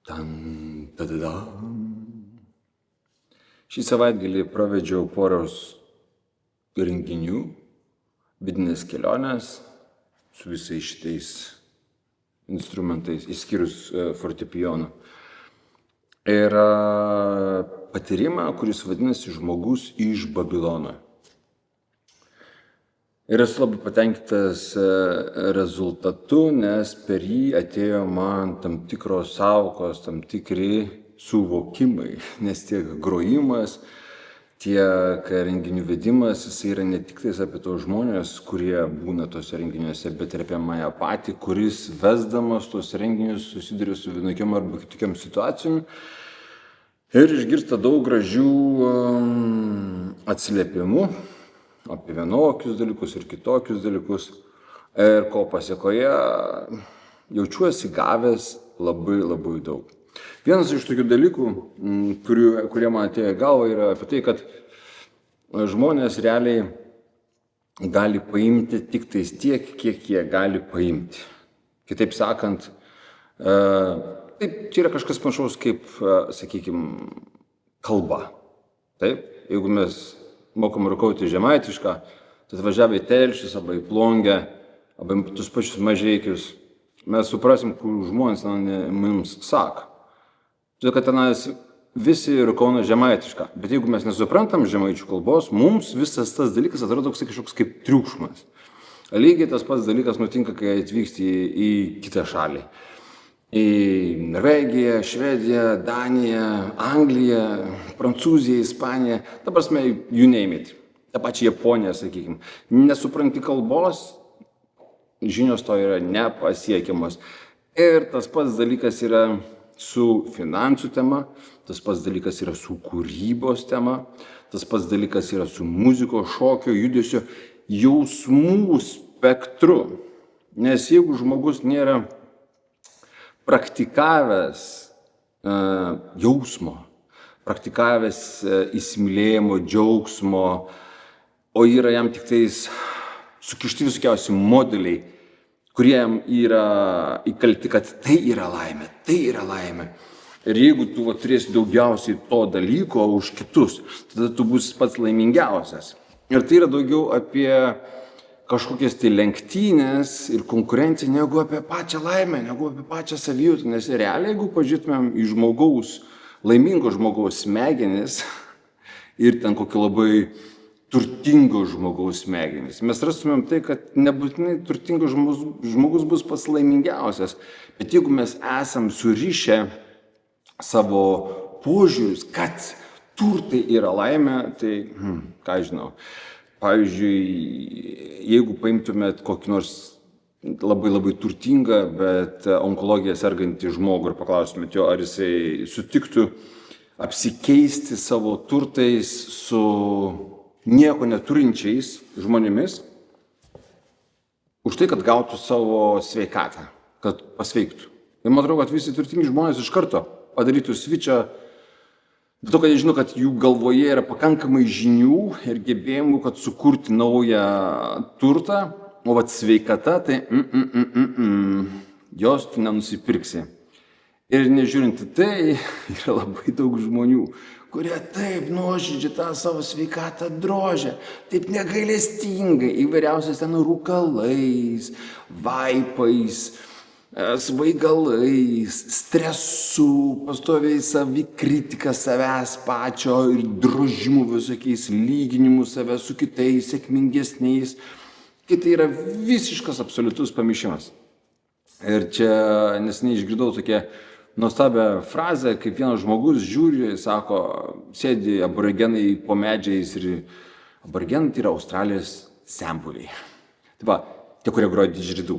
Tan, tadada. Šį savaitgalį pravedžiau poros renginių, vidinės kelionės su visais šitais instrumentais, išskyrus fortepijoną. Ir patyrimą, kuris vadinasi Žmogus iš Babilono. Ir esu labai patenkintas rezultatu, nes per jį atėjo man tam tikros sąvokos, tam tikri suvokimai, nes tiek grojimas, tiek renginių vedimas, jis yra ne tik tais apie tos žmonės, kurie būna tose renginiuose, bet ir apie mane patį, kuris vesdamas tos renginius susiduria su vienokiam arba kitokiam situacijom ir išgirsta daug gražių atsiliepimų apie vienokius dalykus ir kitokius dalykus. Ir ko pasiekoje jaučiuosi gavęs labai daug. Vienas iš tokių dalykų, kurie man atėjo į galvą, yra apie tai, kad žmonės realiai gali paimti tik tais tiek, kiek jie gali paimti. Kitaip sakant, taip, čia yra kažkas panašaus kaip, sakykime, kalba. Taip, jeigu mes mokam rūkauti žemaitišką, tai atvažiavę į Telšius, arba į Plungę, arba į tus pačius Mažeikius, mes suprasim, kur žmonės mums sako. Todėl, kad tenais visi rūkauna žemaitišką, bet jeigu mes nesuprantam žemaičių kalbos, mums visas tas dalykas atrodo kažkoks kaip triukšmas. Lygiai tas pats dalykas nutinka, kai atvyksti į kitą šalį. Į Norvegiją, Švediją, Daniją, Angliją, Prancūziją, Ispaniją, ta prasme, you name it. Ta pačia Japonija, sakykime. Nesupranti kalbos, žinios to yra nepasiekiamos. Ir tas pats dalykas yra su finansų tema, tas pats dalykas yra su kūrybos tema, tas pats dalykas yra su muzikos, šokio, judesio, jausmų spektru. Nes jeigu žmogus nėra praktikavęs jausmo, praktikavęs įsimylėjimo, džiaugsmo, o yra jam tik tais sukišti visokiausi modeliai, kurie jam yra įkalti, kad tai yra laimė, tai yra laimė. Ir jeigu tu turėsi daugiausiai to dalyko už kitus, tada tu būsi pats laimingiausias. Ir tai yra daugiau apie kažkokias tai lenktynės ir konkurenciją, negu apie pačią laimę, negu apie pačią savijautą. Nes realiai, jeigu pažiūrėtumėm į laimingo žmogaus smegenis ir ten kokį labai turtingo žmogaus smegenis, mes rastumėm tai, kad nebūtinai turtingas žmogus bus pats laimingiausias. Bet jeigu mes esam surišę savo požiūrius, kad turtai yra laimė, tai, ką žinau, pavyzdžiui, jeigu paimtumėt kokį nors labai turtingą, bet onkologiją sergantį žmogų ir paklaustumėt jo, ar jisai sutiktų apsikeisti savo turtais su nieko neturinčiais žmonėmis už tai, kad gautų savo sveikatą, kad pasveiktų. Ir man atrodo, kad visi turtingi žmonės iš karto padarytų svičą, dėl to, kad jie žino, kad jų galvoje yra pakankamai žinių ir gebėjimų, kad sukurti naują turtą, o sveikata, tai jos tu nenusipirksi. Ir nežiūrint tai, yra labai daug žmonių, kurie taip nuoširdžiai tą savo sveikatą drožia, taip negailestingai, įvairiausiais ten rūkalais, vaipais, svaigalais, stresu, pastoviai savikritika savęs pačio ir drožimų visokiais lyginimų savęs su kitais sėkmingesniais. Tai yra visiškas absoliutus pamišimas. Ir čia neseniai išgirdau tokią nuostabią frazę, kaip vienas žmogus žiūri, sako, sėdi aborigenai po medžiais ir aborigenai tai yra Australijos senbuviai. Tai va, tie, kurie groja didžridų.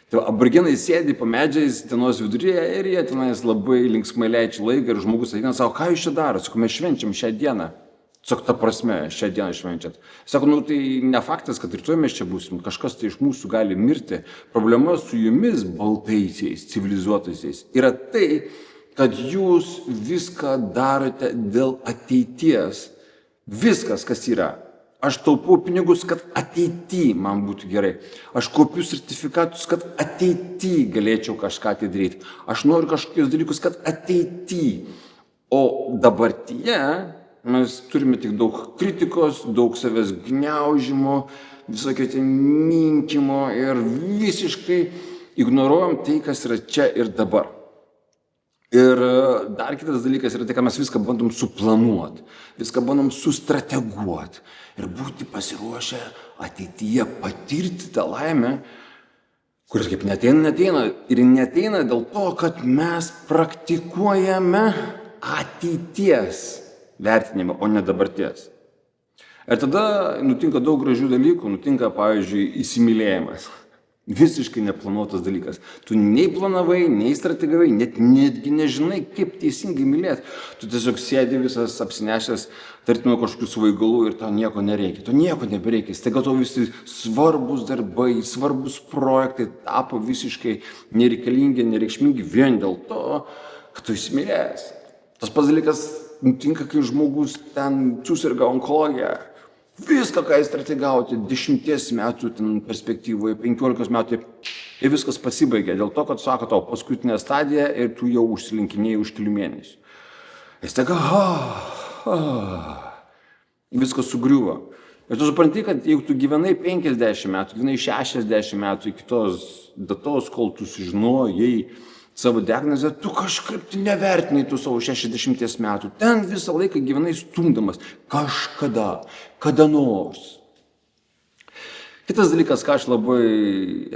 Tai aborigenai sėdi po medžiais dienos viduryje ir jie tenais labai linksmai leidžia laiką ir žmogus ateina, sako, ką jūs čia daro? Sako, mes švenčiam šią dieną. Sako, ta prasme, šią dieną švenčiat. Sako, tai ne faktas, kad rytoj mes čia būsim, kažkas tai iš mūsų gali mirti. Problema su jumis, baltaisiais, civilizuotaisiais, yra tai, kad jūs viską darote dėl ateities. Viskas, kas yra Aš taupau pinigus, kad ateity man būtų gerai. Aš kaupiu sertifikatus, kad ateity galėčiau kažką tai daryti. Aš noriu kažkokius dalykus, kad ateity. O dabartyje mes turime tik daug kritikos, daug savęs gniaužimo, visokio ten minkimo ir visiškai ignoruojam tai, kas yra čia ir dabar. Ir dar kitas dalykas yra tai, kad mes viską bandom suplanuoti, viską bandom sustrateguoti ir būti pasiruošę ateityje patirti tą laimę, kuris kaip neteina ir neteina dėl to, kad mes praktikuojame ateities vertinimą, o ne dabarties. Ir tada nutinka daug gražių dalykų, nutinka, pavyzdžiui, įsimylėjimas. Visiškai neplanuotas dalykas. Tu nei planavai, nei strategavai, netgi nežinai, kaip teisingai mylėti. Tu tiesiog sėdi visas apsinešęs, tartum kažkokių svaigalų ir tau nieko nereikia. Tu nieko nebereikia. Staiga tau visi svarbus darbai, svarbus projektai tapo visiškai nereikalingi, nereikšmingi vien dėl to, kad tu įsimylėjęs. Tas pats dalykas nutinka, kai žmogus ten susirga onkologija. Viską, ką jis strategauti 10 metų perspektyvoje, 15 metų ir viskas pasibaigė. Dėl to, kad sako tau paskutinė stadija ir tu jau užsilinkinėjai už kelių mėnesių. Ir staiga, viskas sugriuvo. Ir tu supranti, kad jeigu tu gyvenai 50 metų, gyvenai 60 metų iki tos datos, kol tu sužinojai savo diagnozę, tu kažkaip nevertinai tų savo 60 metų. Ten visą laiką gyvenai stumdamas. Kažkada, kada nors. Kitas dalykas, ką aš labai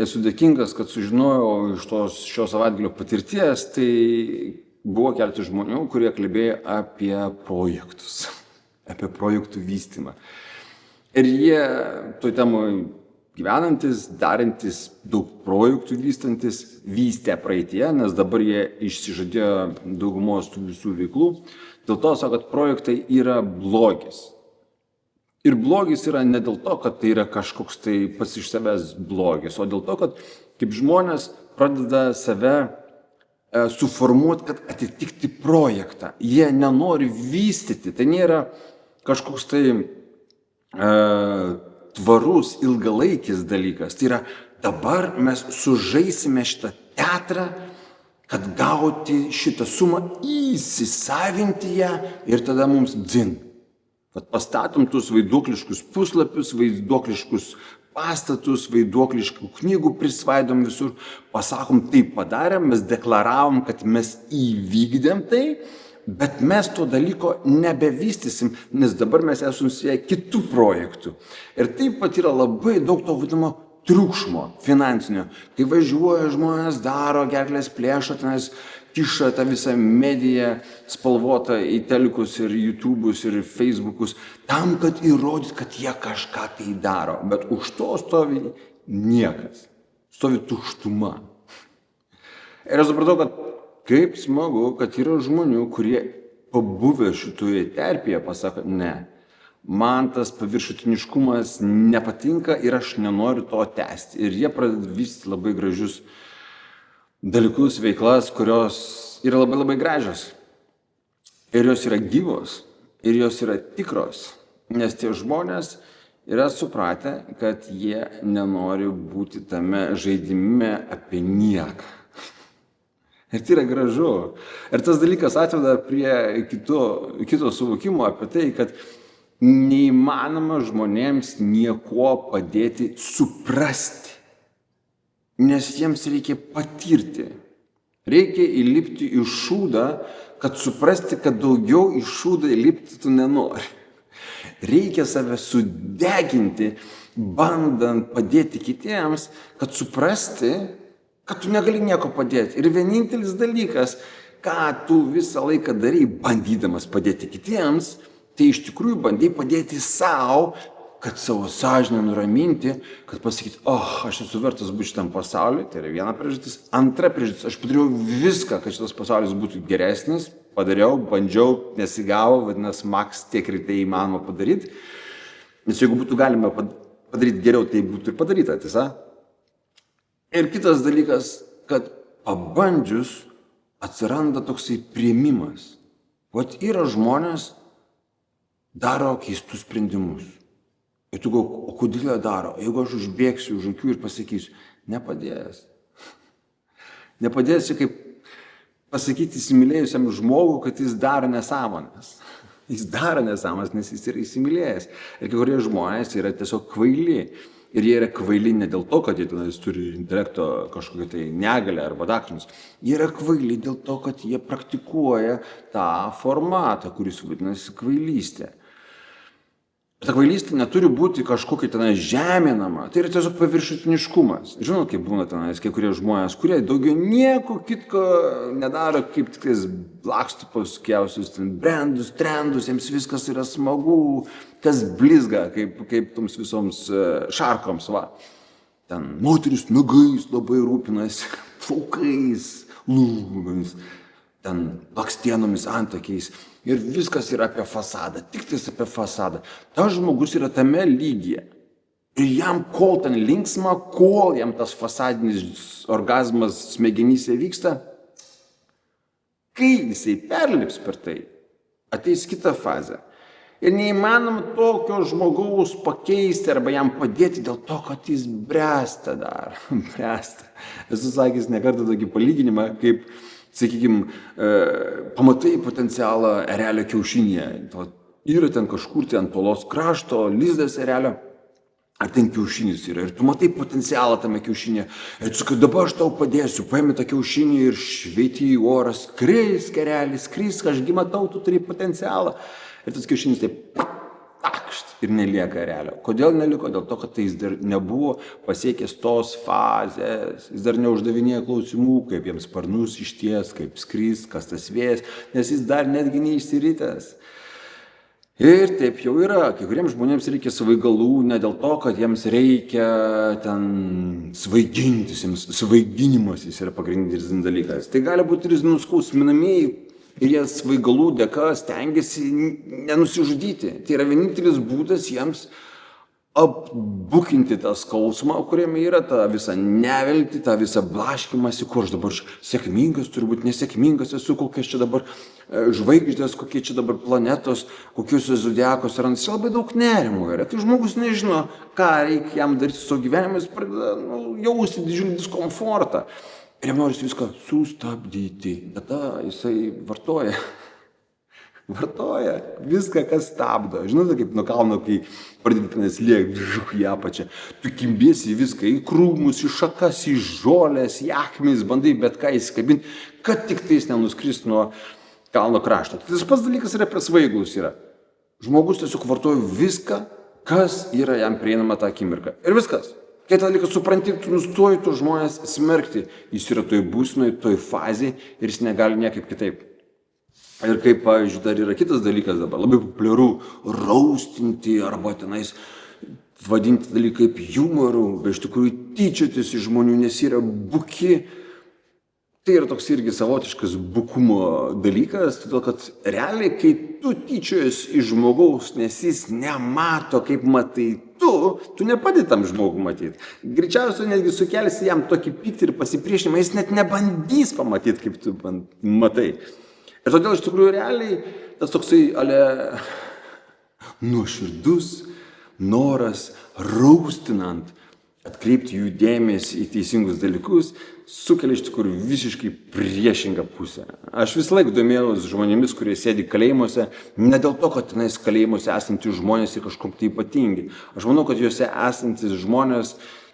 esu dėkingas, kad sužinojau iš šio savaitgalio patirties, tai buvo keletas žmonių, kurie kalbėjo apie projektus, apie projektų vystymą. Ir jie toj temoj gyvenantis, darantis, daug projektų vystantis, vystė praeitie, nes dabar jie išsižadėjo daugumos tų visų veiklų. Dėl to sako, kad projektai yra blogis. Ir blogis yra ne dėl to, kad tai yra kažkoks tai pats iš savęs blogis, o dėl to, kad kaip žmonės pradeda save suformuoti, kad atitikti projektą. Jie nenori vystyti, tai nėra kažkoks tai tvarus, ilgalaikis dalykas. Tai yra, dabar mes sužaisime šitą teatrą, kad gauti šitą sumą, įsisavinti ją ir tada mums dzin. Vat pastatom tuos vaiduokliškus puslapius, vaiduokliškus pastatus, vaiduokliškų knygų prisvaidom visur, pasakom, taip padarėm, mes deklaravom, kad mes įvykdėm tai, bet mes to dalyko nebevystysim, nes dabar mes esame susieję kitų projektų. Ir taip pat yra labai daug to vadinamo triukšmo finansinio. Kai važiuoja žmonės, daro gerklės plėšo, tenais kiša tą visą mediją spalvotą į telikus ir YouTube'us ir Facebook'us, tam, kad įrodyt, kad jie kažką tai daro. Bet už to stovi niekas. Stovi tuštuma. Ir aš supratau, kad kaip smagu, kad yra žmonių, kurie pabuvę šitoje terpėje pasako, ne, man tas paviršutiniškumas nepatinka ir aš nenoriu to tęsti. Ir jie pradeda vystyti labai gražius dalykus, veiklas, kurios yra labai labai gražios. Ir jos yra gyvos, ir jos yra tikros, nes tie žmonės yra supratę, kad jie nenori būti tame žaidime apie nieką. Ir tai yra gražu. Ir tas dalykas atveda prie kito suvokimo apie tai, kad neįmanoma žmonėms nieko padėti suprasti, nes jiems reikia patirti. Reikia įlipti į šūdą, kad suprasti, kad daugiau į šūdą įlipti tu nenori. Reikia save sudeginti, bandant padėti kitiems, kad suprasti, kad tu negali nieko padėti. Ir vienintelis dalykas, ką tu visą laiką darai, bandydamas padėti kitiems, tai iš tikrųjų bandai padėti savo, kad savo sąžinę nuraminti, kad pasakyti, aš esu vertas būti šitam pasauliu, tai yra viena priežastis. Antra priežastis, aš padariau viską, kad šitas pasaulis būtų geresnis, padariau, bandžiau, nesigavo, vadinasi, maks tiek rytai įmanoma padaryti. Nes jeigu būtų galima padaryti geriau, tai būtų ir padaryta, tiesa. Ir kitas dalykas, kad pabandžius atsiranda toksai priėmimas. Vat yra žmonės, daro keistus sprendimus. Ir tu galvoji, o kodėl jie daro? Jeigu aš užbėgsiu už akių ir pasakysiu, nepadės. Nepadės čia kaip pasakyti įsimylėjusiam žmogų, kad jis daro nesąmonės. Jis daro nesąmonės, nes jis yra įsimylėjęs. Ir kai kurie žmonės yra tiesiog kvaili. Ir jie yra kvaili ne dėl to, kad jie turi intelekto kažkokią tai negalę arba daktarus. Jie yra kvaili dėl to, kad jie praktikuoja tą formatą, kuris vadinasi kvailystė. Ta kvailystė neturi būti kažkokia tenai žeminama. Tai yra tiesiog paviršutiniškumas. Žinot, kaip būna tenais kai kurie žmonės, kurie daugiau nieko kitko nedaro, kaip tik tais laksto paskiausius brandus, trendus, jiems viskas yra smagu, kas blizga, kaip toms visoms šarkoms, va. Ten moteris nagais labai rūpinasi, plaukais, lūgomis, ten blakstienomis, antakiais. Ir viskas yra apie fasadą, tik tais apie fasadą. Tas žmogus yra tame lygyje. Ir jam kol ten linksma, kol jam tas fasadinis orgazmas smegenyse vyksta, kai jisai perlips per tai, ateis kita fazė. Ir neįmanoma tokio žmogaus pakeisti arba jam padėti dėl to, kad jis bręsta dar. Bręsta. Esu sakęs ne kartą tokį palyginimą, kaip, sakykime, pamatai potencialą erelio kiaušinėje. Yra ten kažkur ten tolos krašto, lizdas erelio, ar ten kiaušinis yra. Ir tu matai potencialą tame kiaušinėje. Ir tu sakai, dabar aš tau padėsiu, paimi tą kiaušinį ir šveiti į orą, skrisk erelis, skrisk, ašgi matau, tu turi potencialą. Ir tas kiaušinis taip takšt ir nelieka erelio. Kodėl neliko? Dėl to, kad jis dar nebuvo pasiekęs tos fazės. Jis dar neuždavinėja klausimų, kaip jiems sparnus išties, kaip skris, kas tas vėjas, nes jis dar netgi neišsiritęs. Ir taip jau yra. Kai kuriems žmonėms reikia svaigalų ne dėl to, kad jiems reikia ten svaigintis, jiems svaiginimas jis yra pagrindinis dalykas. Tai gali būti ir nuskausminamieji. Ir jie svaigalų dėka stengiasi nenusižudyti. Tai yra vienintelis būdas jiems apbukinti tą skausmą, kuriame yra ta visa neviltį, ta visa blaškimasi, kur aš dabar sėkmingas, turbūt nesėkmingas esu, kokios čia dabar žvaigždės, kokie čia dabar planetos, kokius zodiakos yra. Labai daug nerimo yra. Tai žmogus nežino, ką reikia jam daryti su savo gyvenimu, jis pradeda jausti didžiulį diskomfortą. Ir jam norisi viską sustabdyti. Tada jisai vartoja viską, kas stabdo. Žinote, kaip nuo kalno, kai pradėtinės liek į apačią. Tu kimbiesi viską, į krūmus, į šakas, į žolės, į akmenis, bandai bet ką įsikabinti, kad tik tais nenuskris nuo kalno krašto. Tas pats dalykas yra prie svaigalus yra. Žmogus tiesiog vartoja viską, kas yra jam prieinama tą akimirką. Ir viskas. Kai tą dalyką supranti, tu nustoji tu žmonės smerkti. Jis yra toj būsenoj, toj fazėje ir jis negali niekaip kitaip. Ir kaip, pavyzdžiui, dar yra kitas dalykas dabar, labai populiaru raustinti arba tenais vadinti dalyką kaip humoru, bet iš tikrųjų tyčiotis iš žmonių, nes yra buki. Tai yra toks irgi savotiškas bukumo dalykas, todėl kad realiai, kai tu tyčiojas iš žmogaus, nes jis nemato, kaip matai tu nepadedi tam žmogui matyti. Greičiausiai netgi sukelsi jam tokį pyktį ir pasipriešinimą, jis net nebandys pamatyti, kaip tu matai. Ir todėl iš tikrųjų realiai tas toksai nuoširdus noras raustinant, atkreipti jų dėmesį į teisingus dalykus, sukelia iš tikrųjų visiškai priešingą pusę. Aš visą laiką domėjausi žmonėmis, kurie sėdi kalėjimuose, ne dėl to, kad tenais kalėjimuose esantys žmonės yra kažkokie tai ypatingi. Aš manau, kad juose esantys žmonės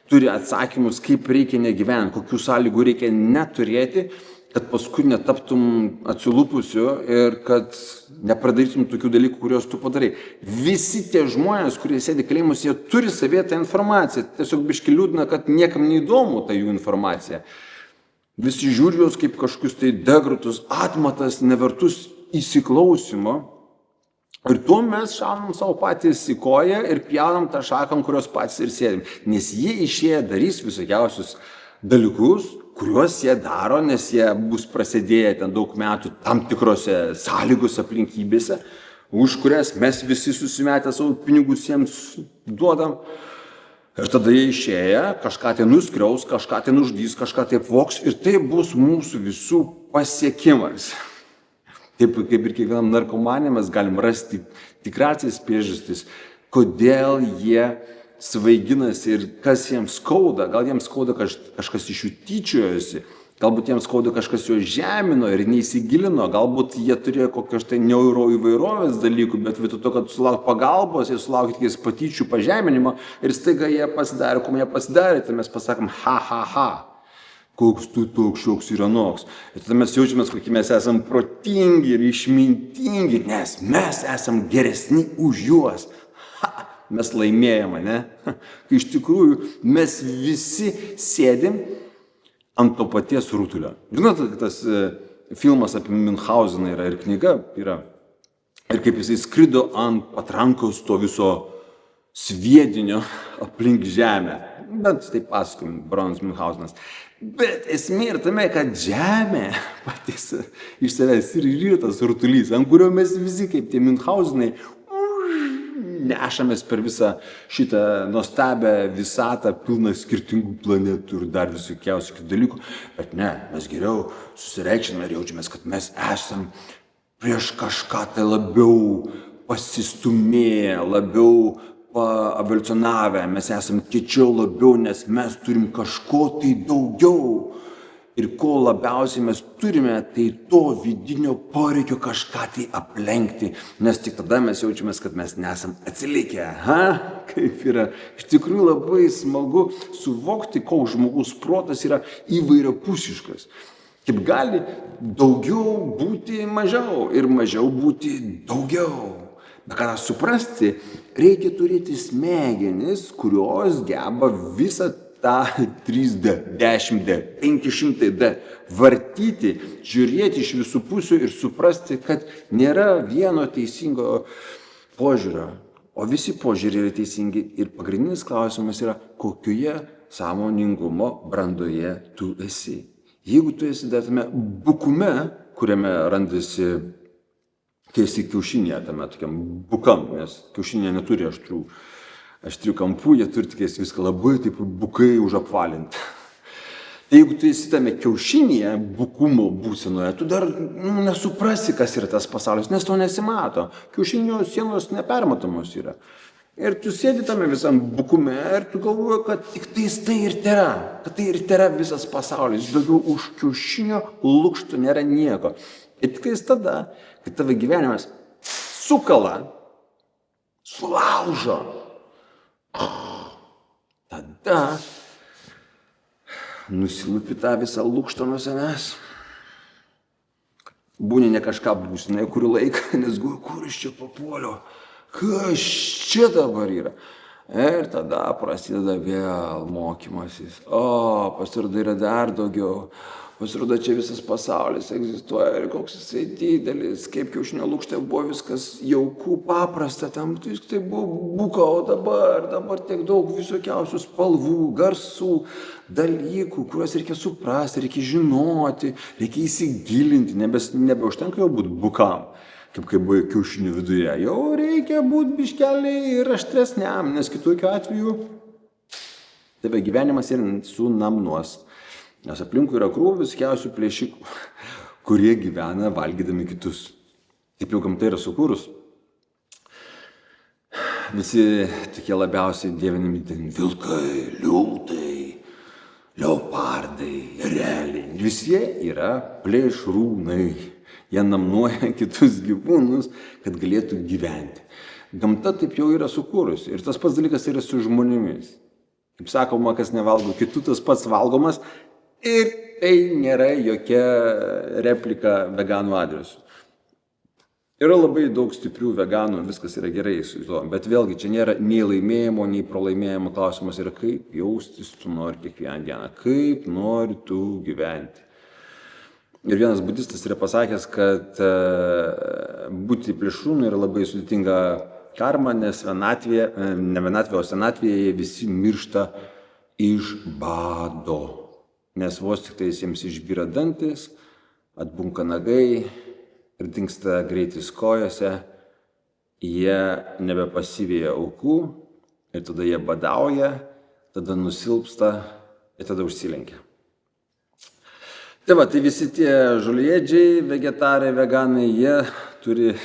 turi atsakymus, kaip reikia negyventi, kokių sąlygų reikia neturėti, kad paskui netaptum atsilupusiu ir kad nepradarytum tokių dalykų, kuriuos tu padarai. Visi tie žmonės, kurie sėdi kalėjimus, jie turi savie tą informaciją. Tiesiog biški liūdna, kad niekam neįdomu ta jų informacija. Visi žiūri jos kaip kažkokius tai degratus, atmatas, nevertus įsiklausimo. Ir tuo mes šaunam savo patys į koją ir pjaunam tą šaką, kurios patys ir sėdim. Nes jie išėję darys visokiausius dalykus, kuriuos jie daro, nes jie bus prasidėję ten daug metų tam tikrose sąlygos aplinkybėse, už kurias mes visi susimetę savo pinigus jiems duodam. Ir tada jie išėję kažką tai nuskriaus, kažką tai nužudys, kažką tai apvogs ir tai bus mūsų visų pasiekimas. Taip kaip ir kiekvienam narkomanė mes galim rasti tikrasias priežastis, kodėl jie svaiginasi ir kas jiems skauda. Gal jiems skauda kažkas iš jų tyčiojosi, galbūt jiems skauda kažkas juos žemino ir neįsigilino, galbūt jie turėjo kokios tai neuroįvairovės dalykų, bet vietoj to, kad sulauk pagalbos, jie sulaukė tikės patyčių pažeminimo ir staiga jie pasidarė, kuo jie pasidarė, tai mes pasakom ha. Koks tu toks šioks ir anoks. Ir tada mes jaučiamės, kokie mes esam protingi ir išmintingi, nes mes esam geresni už juos. Mes laimėjome, ne? Kai iš tikrųjų mes visi sėdim ant to paties rutulio. Žinote, tas filmas apie Münchhauseną yra ir knyga yra. Ir kaip jisai skrido ant patrankos to viso sviedinio aplink žemę. Bent taip pasakom, Braunas Münchhausenas. Bet esmė ir tame, kad žemė patys iš savęs ir yra tas rutulys, ant kurio mes visi kaip tie Münchhausenai nešamės per visą šitą nuostabią visatą, pilną skirtingų planetų ir dar visokiausių kitų dalykų. Bet ne, mes geriau susireikšime ir jaučiamės, kad mes esam prieš kažką tai labiau pasistumėję, labiau evoliucionavę, mes esam kiečiau labiau, nes mes turim kažko tai daugiau. Ir ko labiausiai mes turime, tai to vidinio poreikio kažką tai aplenkti, nes tik tada mes jaučiamės, kad mes nesam atsilikę. Kaip yra. Iš tikrųjų labai smagu suvokti, koks žmogus protas yra įvairiapusiškas. Kaip gali daugiau būti mažiau ir mažiau būti daugiau. Bet ką suprasti, reikia turėti smegenis, kurios geba visą tą 3D, 10D, 500D vartyti, žiūrėti iš visų pusių ir suprasti, kad nėra vieno teisingo požiūrio, o visi požiūriai yra teisingi. Ir pagrindinis klausimas yra, kokioje sąmoningumo brandoje tu esi. Jeigu tu esi dar tame bukume, kuriame randasi, kai esi kiaušinėje, tame tokiam bukam, nes kiaušinė neturi aštrių kampų, jie turi tikės viską labai taip bukai užapvalinti. Tai jeigu tu esi tame kiaušinėje, bukumo būsenoje, tu dar nesuprasi, kas yra tas pasaulis, nes to nesimato. Kiaušinio sienos nepermatomos yra. Ir tu sėdi tame visam bukume ir tu galvoji, kad tik tai ir tėra, kad tai ir tėra visas pasaulis. Daugiau už kiaušinio lukštų nėra nieko. Ir tik tada, kai tavo gyvenimas sukala, sulaužo, tada nusilupi tą visą lukštą nuo savęs. Būni ne kažką būsinai kurį laiką, nes galvoji, kur iš čia papuoliau, kas čia dabar yra. Ir tada prasideda vėl mokymasis. Pasirodo yra dar daugiau. Pasirodo, čia visas pasaulis egzistuoja ir koks jisai didelis, kaip kiaušinio lukšte buvo viskas jauku, paprasta, tam tai buvo buka, o dabar tiek daug visokiausių spalvų, garsų, dalykų, kuriuos reikia suprasti, reikia žinoti, reikia įsigilinti, nebeužtenka jau būti bukam, kaip buvo kiaušinio viduje, jau reikia būti biškeliai ir aštresniam, nes kitokiu atveju tave gyvenimas ir sunamnuos. Nes aplinkui yra krūvų viskiausių plėšikų, kurie gyvena valgydami kitus. Taip jau gamta yra sukūrus. Visi tokie labiausiai dievinami vilkai, liūtai, leopardai, ereliai. Visi jie yra plėšrūnai. Jie namnuoja kitus gyvūnus, kad galėtų gyventi. Gamta taip jau yra sukūrusi. Ir tas pats dalykas yra su žmonėmis. Kaip sakoma, kas nevalgo kitų, tas pats valgomas. Ir tai nėra jokia replika veganų adresu. Yra labai daug stiprių veganų, viskas yra gerai su tuo, bet vėlgi čia nėra nei laimėjimo, nei pralaimėjimo klausimas, yra kaip jaustis tu nori kiekvieną dieną, kaip nori tu gyventi. Ir vienas budistas yra pasakęs, kad būti plėšrūnu yra labai sudėtinga karma, nes senatvėje visi miršta iš bado. Nes vos tik tai jiems išbyra dantis, atbunka nagai ir dingsta greitis kojose, jie nebepasiveja aukų ir tada jie badauja, tada nusilpsta ir tada užsilenkia. Tai visi tie žolėdžiai, vegetarai, veganai, jie turi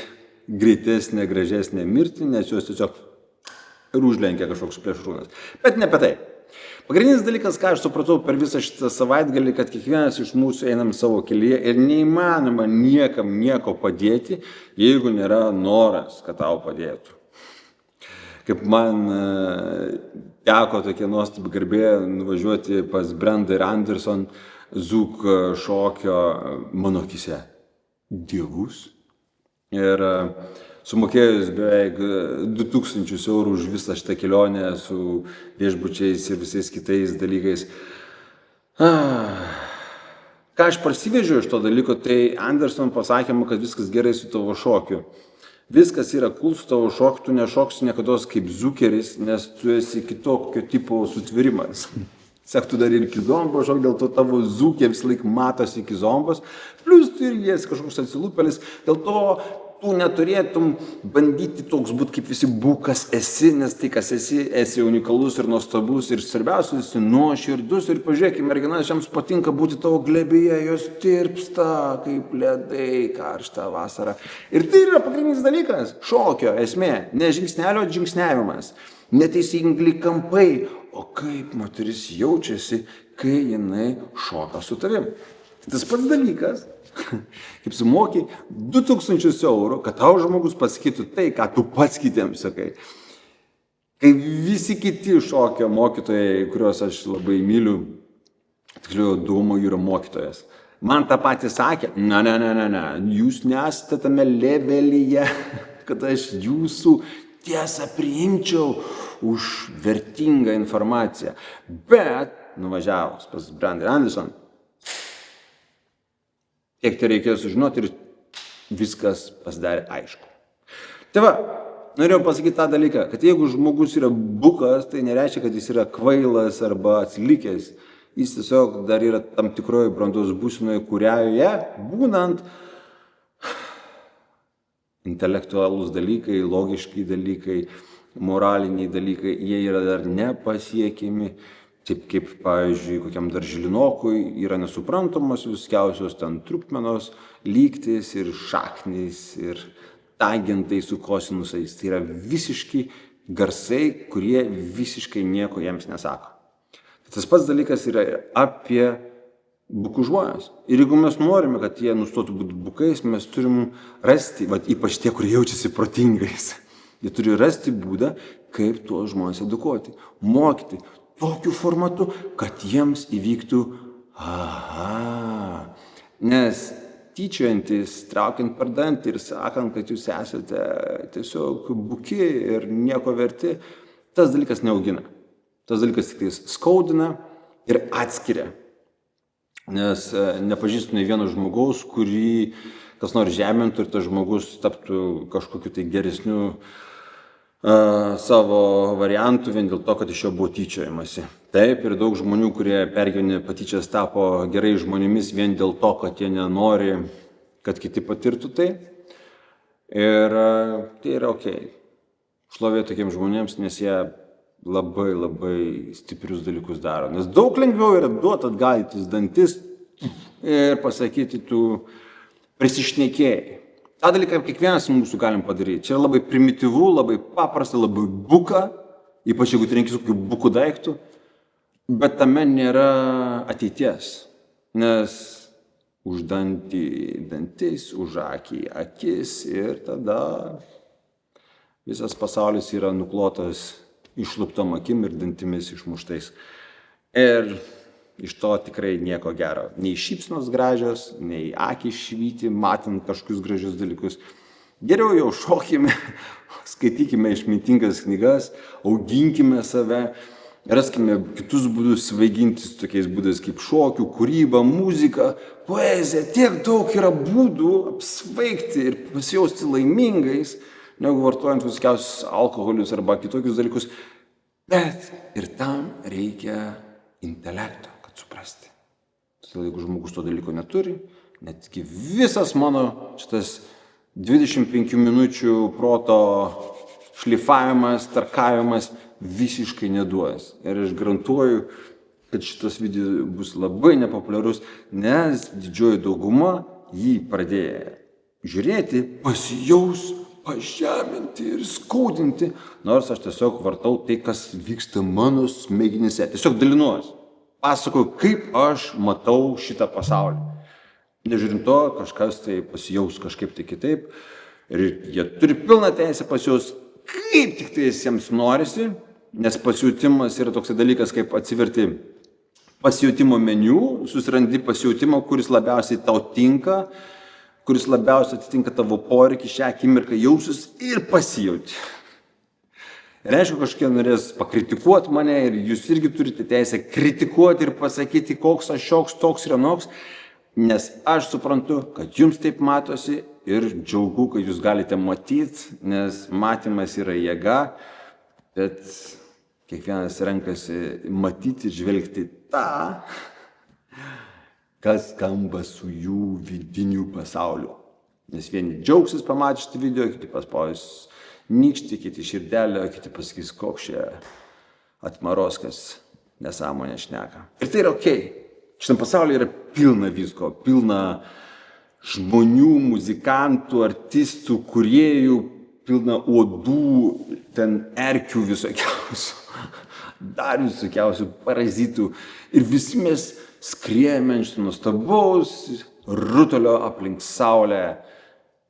greitesnę, gražesnę mirtį, nes juos tiesiog ir užlenkia kažkoks plėšrūnas. Bet ne apie tai. Pagrindinis dalykas, ką aš supratau per visą šitą savaitgalį, kad kiekvienas iš mūsų einam savo kelyje ir neįmanoma niekam nieko padėti, jeigu nėra noras, kad tau padėtų. Kaip man teko tokia nuostabi garbė nuvažiuoti pas Brendą ir Anderson Zuk šokio mano akise dievus. Ir sumokėjus beveik 2000 eurų už visą šitą kelionę su viešbučiais ir visais kitais dalykais. Ką aš parsivežiau iš to dalyko, tai Anderson pasakė man, kad viskas gerai su tavo šokiu. Viskas yra cool su tavo šokiu, tu nešoksi niekados kaip zukeris, nes tu esi kitokio tipo sutvirimas. Sektų dar ir iki zombo šok, dėl to tavo zūkė vis laik matosi iki zombos, plus tu irgi esi kažkoks atsilūpelis, dėl to tu neturėtum bandyti toks būti kaip visi būkas esi, nes tai, kas esi unikalus ir nuostabus ir svarbiausia, esi nuoširdus ir pažiūrėkime, merginas, jiems patinka būti tavo glėbyje, jos tirpsta kaip ledai karštą vasarą. Ir tai yra pagrindinis dalykas, šokio esmė, ne žingsnelio žingsniavimas, neteisingi kampai, o kaip moteris jaučiasi, kai jinai šoka su tavim. Tas pats dalykas, kaip sumoki 2000 eurų, kad tau žmogus pasakytų tai, ką tu pats kitiems sakai. Kai visi kiti šokio mokytojai, kuriuos aš labai myliu, tiksliau Dumo yra mokytojas, man tą patį sakė, ne, jūs nesate tame levelyje, kad aš jūsų tiesą priimčiau už vertingą informaciją. Bet, nuvažiavus pas Brendą ir Anderson, tiek tai reikėjo sužinoti ir viskas pasidarė aišku. Tai va, norėjau pasakyti tą dalyką, kad jeigu žmogus yra bukas, tai nereiškia, kad jis yra kvailas arba atsilikęs. Jis tiesiog dar yra tam tikroje brandos būsenoje, kurioje būnant intelektualūs dalykai, logiški dalykai, moraliniai dalykai, jie yra dar nepasiekiami. Taip kaip, pavyzdžiui, kokiam darželinokui yra nesuprantamos viskiausios ten trupmenos, lygtis ir šaknys ir tangentai su kosinusais. Tai yra visiški garsai, kurie visiškai nieko jiems nesako. Tas pats dalykas yra apie bukų žmonės. Ir jeigu mes norime, kad jie nustotų būti bukais, mes turim rasti, ypač tie, kurie jaučiasi protingais, jie turi rasti būdą, kaip tuos žmonės edukuoti, mokyti, tokiu formatu, kad jiems įvyktų aha. Nes tyčiojantis, traukiant per dantį ir sakant, kad jūs esate tiesiog buki ir nieko verti, tas dalykas neaugina. Tas dalykas tik skaudina ir atskiria. Nes nepažįstu nei vieno žmogaus, kurį kas nors žemintų ir tas žmogus taptų kažkokiu tai geresniu savo variantų vien dėl to, kad iš jo buvo tyčiojamasi. Taip, ir daug žmonių, kurie pergyvenę patyčias, tapo gerai žmonėmis vien dėl to, kad jie nenori, kad kiti patirtų tai. Ir tai yra okei. Šlovė tokiems žmonėms, nes jie labai, labai stiprius dalykus daro. Nes daug lengviau yra duoti atgal dantis ir pasakyti, tu prisišnekėjai. Ta dalyką kiekvienas mūsų galim padaryti. Čia yra labai primityvu, labai paprasta, labai buka, ypač jeigu tu renkis kokių bukų daiktų, bet tame nėra ateities, nes už dantį dantis, už akį akis ir tada visas pasaulis yra nuklotas išluptom akim ir dantimis išmuštais. Ir iš to tikrai nieko gero. Nei šypsnos gražios, nei akys švyti, matant kažkokius gražius dalykus. Geriau jau šokime, skaitykime išmintingas knygas, auginkime save, raskime kitus būdus svaigintis tokiais būdais kaip šokių, kūryba, muzika, poezija. Tiek daug yra būdų apsvaigti ir pasijausti laimingais, negu vartojant viskiausius alkoholius arba kitokius dalykus. Bet ir tam reikia intelekto, kad suprasti. Todėl jeigu žmogus to dalyko neturi, netgi visas mano šitas 25 minučių proto šlifavimas, tarkavimas visiškai neduos. Ir aš garantuoju, kad šitas video bus labai nepopuliarus, nes didžioji dauguma jį pradėję žiūrėti, pasijaus pažeminti ir skaudinti, nors aš tiesiog vartau tai, kas vyksta mano smegenyse. Tiesiog dalinuosi. Pasakoju, kaip aš matau šitą pasaulį. Nežiūrint to, kažkas tai pasijaus kažkaip tai kitaip. Ir jie turi pilną teisę pasijaus, kaip tik tai jiems norisi, nes pasijautimas yra toks dalykas, kaip atsiverti pasijautimo meniu, susirandi pasijautimo, kuris labiausiai tau tinka, kuris labiausiai atitinka tavo poreikį šią akimirką jausus ir pasijauti. Ir aišku, kažkiek norės pakritikuoti mane ir jūs irgi turite teisę kritikuoti ir pasakyti, koks aš šioks, toks ir anoks, nes aš suprantu, kad jums taip matosi ir džiaugu, kad jūs galite matyti, nes matymas yra jėga, bet kiekvienas renkasi matyti ir žvelgti tą, kas skamba su jų vidiniu pasauliu. Nes vieni džiaugsis pamatę šitą video, kiti paspaus nykštį, kiti širdelę, kiti pasakys, koks čia atmaroskas nesąmonė šneka. Ir tai yra okei. Šitam pasaulyje yra pilna visko, pilna žmonių, muzikantų, artistų, kūrėjų, pilna uodų, ten erkių visokiausių, dar visokiausių parazitų. Ir visi mes skriejame ant šito nuostabaus rutulio aplink saulę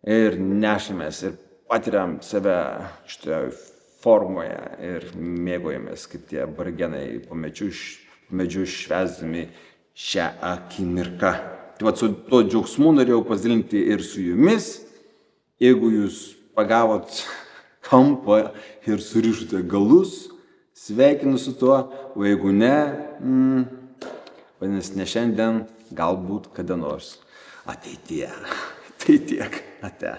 ir nešamės ir patiriam save šitoje formoje ir mėgojamės kaip tie bargenai po medžiu švęsdami šią akimirką. Tai vat su tuo džiaugsmu norėjau pasidalinti ir su jumis. Jeigu jūs pagavot kampą ir surišote galus, sveikinu su tuo, o jeigu ne, vadinasi, ne šiandien, galbūt kada nors ateityje. Tai tiek, ate.